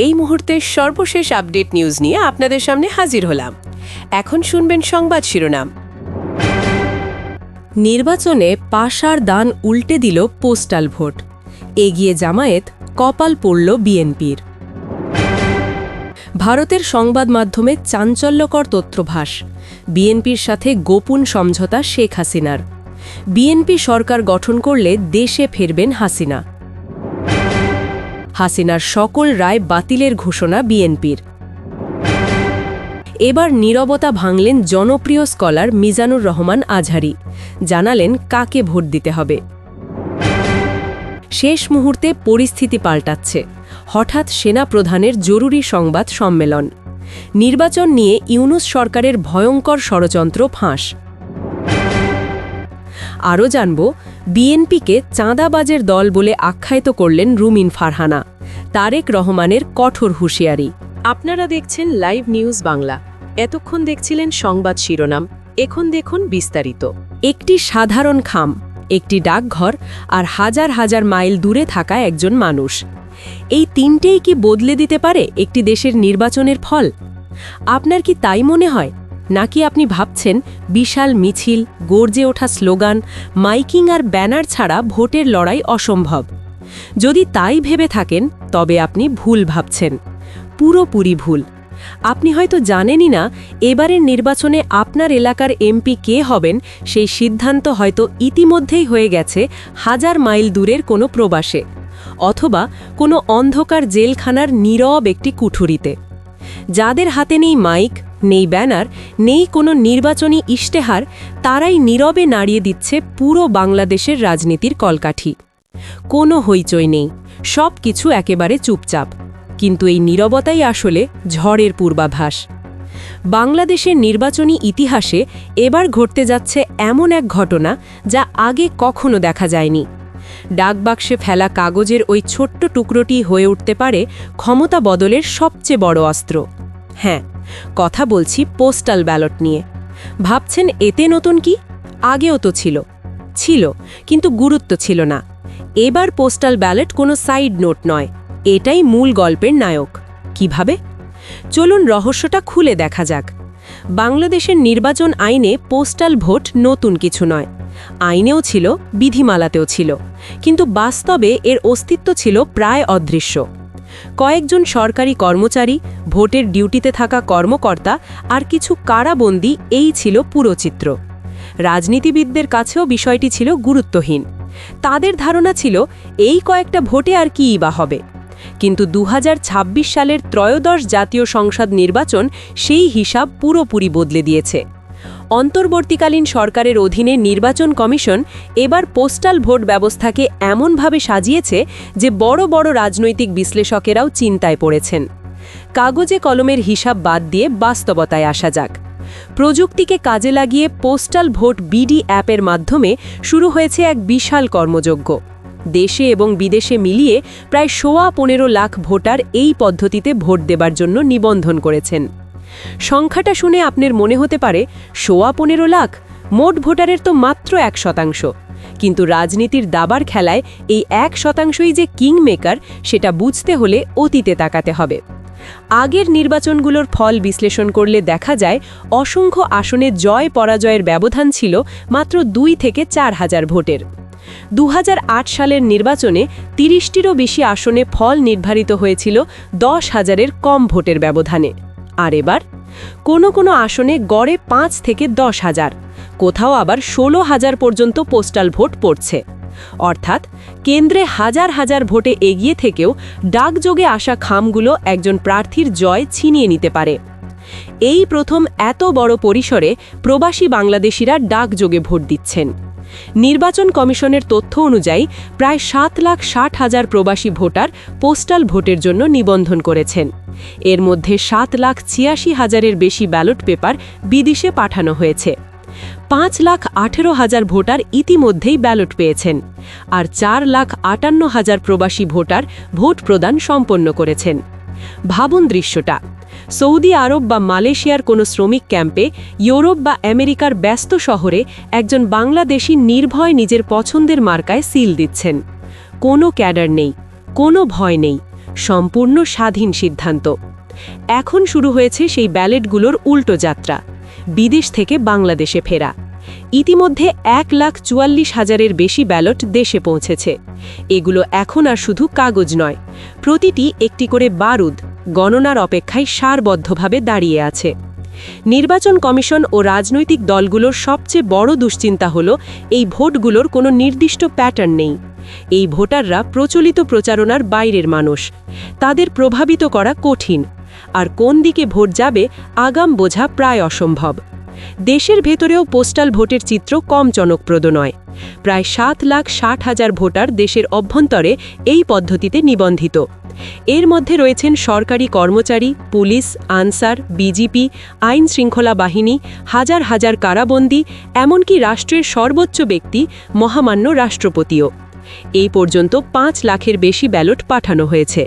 এই মুহূর্তের সর্বশেষ আপডেট নিউজ নিয়ে আপনাদের সামনে হাজির হলাম। এখন শুনবেন সংবাদ শিরোনাম। নির্বাচনে পাশার দান উল্টে দিল পোস্টাল ভোট, এগিয়ে জামায়াত, কপাল পড়ল বিএনপির। ভারতের সংবাদ মাধ্যমে চাঞ্চল্যকর তথ্যভাস, বিএনপির সাথে গোপন সমঝোতা শেখ হাসিনার। বিএনপি সরকার গঠন করলে দেশে ফিরবেন হাসিনা। হাসিনার সকল রায় বাতিলের ঘোষণা বিএনপির। এবার নীরবতা ভাঙলেন জনপ্রিয় স্কলার মিজানুর রহমান আজহারি, জানালেন কাকে ভোট দিতে হবে। শেষ মুহূর্তে পরিস্থিতি পাল্টাচ্ছে, হঠাৎ সেনা প্রধানের জরুরি সংবাদ সম্মেলন। নির্বাচন নিয়ে ইউনূস সরকারের ভয়ঙ্কর ষড়যন্ত্র ফাঁস। আরও জানব, বিএনপিকে চাঁদাবাজের দল বলে আখ্যায়িত করলেন রুমিন ফারহানা, তারেক রহমানের কঠোর হুঁশিয়ারি। আপনারা দেখছেন লাইভ নিউজ বাংলা। এতক্ষণ দেখছিলেন সংবাদ শিরোনাম, এখন দেখুন বিস্তারিত। একটি সাধারণ খাম, একটি ডাকঘর আর হাজার হাজার মাইল দূরে থাকা একজন মানুষ, এই তিনটেই কি বদলে দিতে পারে একটি দেশের নির্বাচনের ফল? আপনার কি তাই মনে হয়, নাকি আপনি ভাবছেন বিশাল মিছিল, গর্জে ওঠা স্লোগান, মাইকিং আর ব্যানার ছাড়া ভোটের লড়াই অসম্ভব? যদি তাই ভেবে থাকেন তবে আপনি ভুল ভাবছেন, পুরোপুরি ভুল। আপনি হয়তো জানেনই না এবারের নির্বাচনে আপনার এলাকার এমপি কে হবেন সেই সিদ্ধান্ত হয়তো ইতিমধ্যেই হয়ে গেছে হাজার মাইল দূরের কোনো প্রবাসে, অথবা কোনো অন্ধকার জেলখানার নীরব একটি কুঠুরিতে। যাদের হাতে নেই মাইক, নেই ব্যানার, নেই কোনো নির্বাচনী ইশতেহার, তারাই নীরবে নাড়িয়ে দিচ্ছে পুরো বাংলাদেশের রাজনীতির কলকাঠি। কোনো হইচই নেই, সব কিছু একেবারে চুপচাপ। কিন্তু এই নীরবতাই আসলে ঝড়ের পূর্বাভাস। বাংলাদেশের নির্বাচনী ইতিহাসে এবার ঘটতে যাচ্ছে এমন এক ঘটনা যা আগে কখনো দেখা যায়নি। ডাকবাক্সে ফেলা কাগজের ওই ছোট্ট টুকরোটি হয়ে উঠতে পারে ক্ষমতা বদলের সবচেয়ে বড় অস্ত্র। হ্যাঁ, কথা বলছি পোস্টাল ব্যালট নিয়ে। ভাবছেন এতে নতুন কি? আগেও তো ছিল, কিন্তু গুরুত্ব ছিল না। এবার পোস্টাল ব্যালট কোনো সাইড নোট নয়, এটাই মূল গল্পের নায়ক। কিভাবে? চলুন রহস্যটা খুলে দেখা যাক। বাংলাদেশের নির্বাচন আইনে পোস্টাল ভোট নতুন কিছু নয়। আইনেও ছিল, বিধিমালাতেও ছিল, কিন্তু বাস্তবে এর অস্তিত্ব ছিল প্রায় অদৃশ্য। কয়েকজন সরকারি কর্মচারী, ভোটের ডিউটিতে থাকা কর্মকর্তা আর কিছু কারাবন্দী, এই ছিল পুরো চিত্র। রাজনীতিবিদদের কাছেও বিষয়টি ছিল গুরুত্বহীন। তাদের ধারণা ছিল এই কয়েকটা ভোটে আর কীই বা হবে। কিন্তু 2026 সালের ত্রয়োদশ জাতীয় সংসদ নির্বাচন সেই হিসাব পুরোপুরি বদলে দিয়েছে। অন্তর্বর্তীকালীন সরকারের অধীনে নির্বাচন কমিশন এবার পোস্টাল ভোট ব্যবস্থাকে এমনভাবে সাজিয়েছে যে বড় বড় রাজনৈতিক বিশ্লেষকেরাও চিন্তায় পড়েছেন। কাগজে কলমের হিসাব বাদ দিয়ে বাস্তবতায় আসা যাক। প্রযুক্তিকে কাজে লাগিয়ে পোস্টাল ভোট বিডি অ্যাপের মাধ্যমে শুরু হয়েছে এক বিশাল কর্মযজ্ঞ। দেশে এবং বিদেশে মিলিয়ে প্রায় 15 লাখ ভোটার এই পদ্ধতিতে ভোট দেবার জন্য নিবন্ধন করেছেন। সংখ্যাটা শুনে আপনার মনে হতে পারে 15 লাখ, মোট ভোটারের তো মাত্র 1%। কিন্তু রাজনীতির দাবার খেলায় এই 1%ই যে কিংমেকার, সেটা বুঝতে হলে অতীতে তাকাতে হবে। আগের নির্বাচনগুলোর ফল বিশ্লেষণ করলে দেখা যায় অসংখ্য আসনে জয় পরাজয়ের ব্যবধান ছিল মাত্র 2 থেকে 4 হাজার ভোটের। 2008 সালের নির্বাচনে 30টিরও বেশি আসনে ফল নির্ধারিত হয়েছিল 10,000-এর কম ভোটের ব্যবধানে। আর এবার কোনো আসনে গড়ে 5 থেকে 10,000, কোথাও আবার 16,000 পর্যন্ত পোস্টাল ভোট পড়ছে। অর্থাৎ কেন্দ্রে হাজার হাজার ভোটে এগিয়ে থেকেও ডাকযোগে আসা খামগুলো একজন প্রার্থীর জয় ছিনিয়ে নিতে পারে। এই প্রথম এত বড় পরিসরে প্রবাসী বাংলাদেশিরা ডাকযোগে ভোট দিচ্ছেন। নির্বাচন কমিশনের তথ্য অনুযায়ী প্রায় 7,60,000 প্রবাসী ভোটার পোস্টাল ভোটের জন্য নিবন্ধন করেছেন। এর মধ্যে 7,86,000-এর বেশি ব্যালট পেপার বিদেশে পাঠানো হয়েছে। 5,18,000 ভোটার ইতিমধ্যেই ব্যালট পেয়েছেন, আর 4,58,000 প্রবাসী ভোটার ভোট প্রদান সম্পন্ন করেছেন। ভাবুন দৃশ্যটা, সৌদি আরব বা মালয়েশিয়ার কোনো শ্রমিক ক্যাম্পে, ইউরোপ বা আমেরিকার ব্যস্ত শহরে একজন বাংলাদেশি নির্ভয় নিজের পছন্দের মার্কায় সিল দিচ্ছেন। কোনো ক্যাডার নেই, কোনো ভয় নেই, সম্পূর্ণ স্বাধীন সিদ্ধান্ত। এখন শুরু হয়েছে সেই ব্যালটগুলোর উল্টো যাত্রা, বিদেশ থেকে বাংলাদেশে ফেরা। ইতিমধ্যে 1,44,000-এর বেশি ব্যালট দেশে পৌঁছেছে। এগুলো এখন আর শুধু কাগজ নয়, প্রতিটি একটি করে বারুদ গণনার অপেক্ষায় সারবদ্ধভাবে দাঁড়িয়ে আছে। নির্বাচন কমিশন ও রাজনৈতিক দলগুলোর সবচেয়ে বড় দুশ্চিন্তা হল এই ভোটগুলোর কোনো নির্দিষ্ট প্যাটার্ন নেই। এই ভোটাররা প্রচলিত প্রচারণার বাইরের মানুষ, তাদের প্রভাবিত করা কঠিন, আর কোন দিকে ভোট যাবে আগাম বোঝা প্রায় অসম্ভব। দেশের ভেতরেও পোস্টাল ভোটের চিত্র কম চমকপ্রদ নয়। প্রায় 7,60,000 ভোটার দেশের অভ্যন্তরে এই পদ্ধতিতে নিবন্ধিত। এর মধ্যে রয়েছেন সরকারি কর্মচারী, পুলিশ, আনসার, বিজিপি, আইন শৃঙ্খলা বাহিনী, হাজার হাজার কারাবন্দী, এমনকি রাষ্ট্রের সর্বোচ্চ ব্যক্তি মহামান্য রাষ্ট্রপতিও। এই পর্যন্ত 5 লাখের বেশি ব্যালট পাঠানো হয়েছে।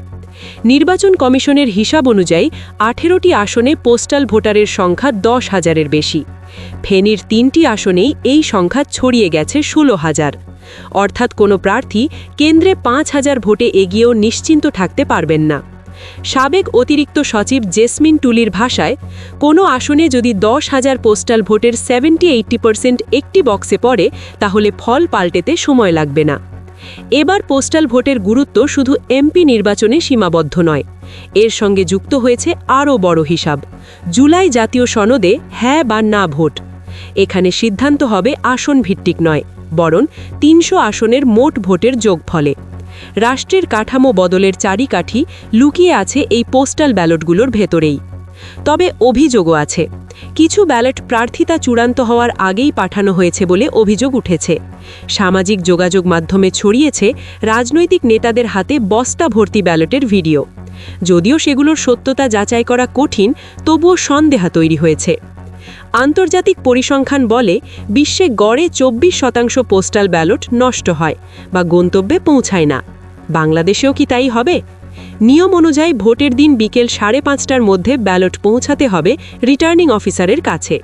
নির্বাচন কমিশনের হিসাব অনুযায়ী 18টি আসনে পোস্টাল ভোটারের সংখ্যা 10,000-এর বেশি। ফেনীর 3টি আসনেই এই সংখ্যা ছড়িয়ে গেছে 16,000। অর্থাৎ কোনো প্রার্থী কেন্দ্রে 5,000 ভোটে এগিয়েও নিশ্চিন্ত থাকতে পারবেন না। সাবেক অতিরিক্ত সচিব জেসমিন টুলির ভাষায়, কোনো আসনে যদি 10,000 পোস্টাল ভোটের 70-80% একটি বক্সে পড়ে, তাহলে ফল পাল্টেতে সময় লাগবে না। এবার পোস্টাল ভোটের গুরুত্ব শুধু এমপি নির্বাচনে সীমাবদ্ধ নয়, এর সঙ্গে যুক্ত হয়েছে আরও বড় হিসাব, জুলাই জাতীয় সনদে হ্যাঁ বা না ভোট। এখানে সিদ্ধান্ত হবে আসন ভিত্তিক নয়, বরং 300 আসনের মোট ভোটের যোগফলে। রাষ্ট্রের কাঠামো বদলের চারিকাঠি লুকিয়ে আছে এই পোস্টাল ব্যালটগুলোর ভেতরেই। তবে অভিযোগও আছে, কিছু ব্যালট প্রার্থিতা চূড়ান্ত হওয়ার আগেই পাঠানো হয়েছে বলে অভিযোগ উঠেছে। সামাজিক যোগাযোগ মাধ্যমে ছড়িয়েছে রাজনৈতিক নেতাদের হাতে বস্তা ভর্তি ব্যালটের ভিডিও। যদিও সেগুলোর সত্যতা যাচাই করা কঠিন, তবুও সন্দেহ তৈরি হয়েছে। আন্তর্জাতিক পরিসংখ্যান বলে, বিশ্বে গড়ে 24% পোস্টাল ব্যালট নষ্ট হয় বা গন্তব্যে পৌঁছায় না। বাংলাদেশেও কি তাই হবে? নিয়ম অনুযায়ী ভোটের দিন বিকেল 5:30টার মধ্যে ব্যালট পৌঁছাতে হবে রিটার্নিং অফিসারের কাছে।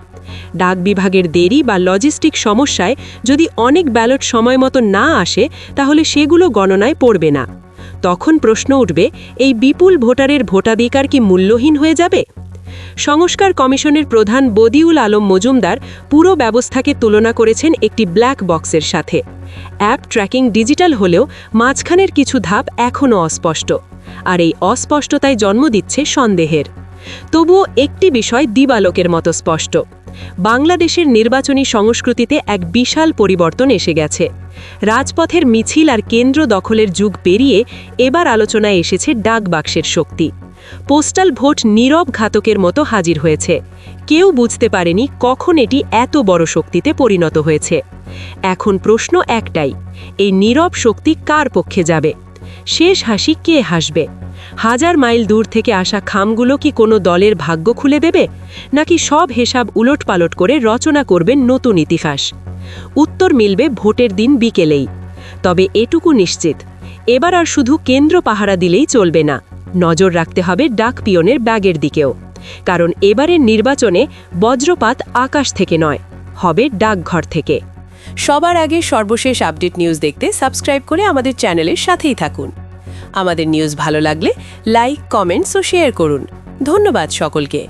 ডাক বিভাগের দেরি বা লজিস্টিক সমস্যায় যদি অনেক ব্যালট সময় মতো না আসে, তাহলে সেগুলো গণনায় পড়বে না। তখন প্রশ্ন উঠবে, এই বিপুল ভোটারের ভোটাধিকার কি মূল্যহীন হয়ে যাবে? সংস্কার কমিশনের প্রধান বদিউল আলম মজুমদার পুরো ব্যবস্থাকে তুলনা করেছেন একটি ব্ল্যাক বক্সের সাথে। অ্যাপ ট্র্যাকিং ডিজিটাল হলেও মাঝখানের কিছু ধাপ এখনও অস্পষ্ট, আর এই অস্পষ্টতায় জন্ম দিচ্ছে সন্দেহের। তবুও একটি বিষয় দিবালোকের মতো স্পষ্ট, বাংলাদেশের নির্বাচনী সংস্কৃতিতে এক বিশাল পরিবর্তন এসে গেছে। রাজপথের মিছিল আর কেন্দ্র দখলের যুগ পেরিয়ে এবার আলোচনায় এসেছে ডাক বাক্সের শক্তি। পোস্টাল ভোট নীরব ঘাতকের মতো হাজির হয়েছে। কেউ বুঝতে পারেনি কখন এটি এত বড় শক্তিতে পরিণত হয়েছে। এখন প্রশ্ন একটাই, এই নীরব শক্তি কার পক্ষে যাবে? শেষ হাসি কে হাসবে? হাজার মাইল দূর থেকে আসা খামগুলো কি কোনো দলের ভাগ্য খুলে দেবে, নাকি সব হিসাব উলটপালট করে রচনা করবেন নতুন ইতিহাস? উত্তর মিলবে ভোটের দিন বিকেলেই। তবে এটুকু নিশ্চিত, এবার আর শুধু কেন্দ্র পাহারা দিলেই চলবে না, নজর রাখতে হবে ডাক পিয়নের ব্যাগের দিকেও। কারণ এবারের নির্বাচনে বজ্রপাত আকাশ থেকে নয়, হবে ডাকঘর থেকে। সবার আগে সর্বশেষ আপডেট নিউজ দেখতে সাবস্ক্রাইব করে আমাদের চ্যানেলের সাথেই থাকুন। আমাদের নিউজ ভালো লাগলে লাইক, কমেন্টস ও শেয়ার করুন। ধন্যবাদ সকলকে।